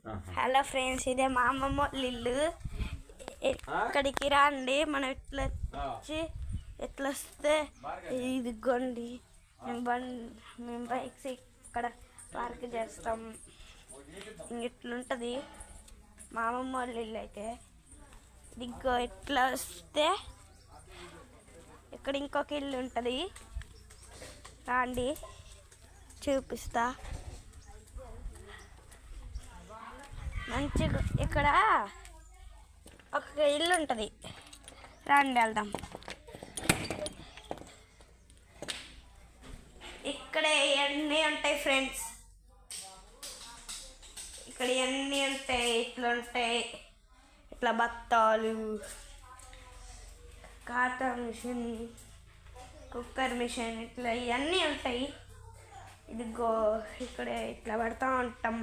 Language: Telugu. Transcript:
హలో ఫ్రెండ్స్, ఇదే మా అమ్మమ్మ వాళ్ళ ఇల్లు. ఇక్కడికి రండి. మనం ఎట్లా వచ్చి ఎట్లా వస్తే ఇదిగోండి, మేము బైక్స్ ఇక్కడ పార్క్ చేస్తాం. ఇట్లుంటుంది మా అమ్మమ్మ వాళ్ళ ఇల్లు. అయితే ఇదిగో ఇట్లా వస్తే ఇక్కడ ఇంకొక ఇల్లు ఉంటుంది. రండి చూపిస్తా. మంచిగా ఇక్కడ ఒక ఇల్లు ఉంటుంది. రండి వెళ్దాం. ఇక్కడ ఇవన్నీ ఉంటాయి ఫ్రెండ్స్. ఇక్కడ ఇవన్నీ ఉంటాయి. ఇట్లా ఉంటాయి, ఇట్లా బత్తాలు, ఖాతా మిషన్, కుక్కర్ మిషన్, ఇట్లా ఇవన్నీ ఉంటాయి. ఇదిగో ఇక్కడ ఇట్లా పడుతూ ఉంటాం.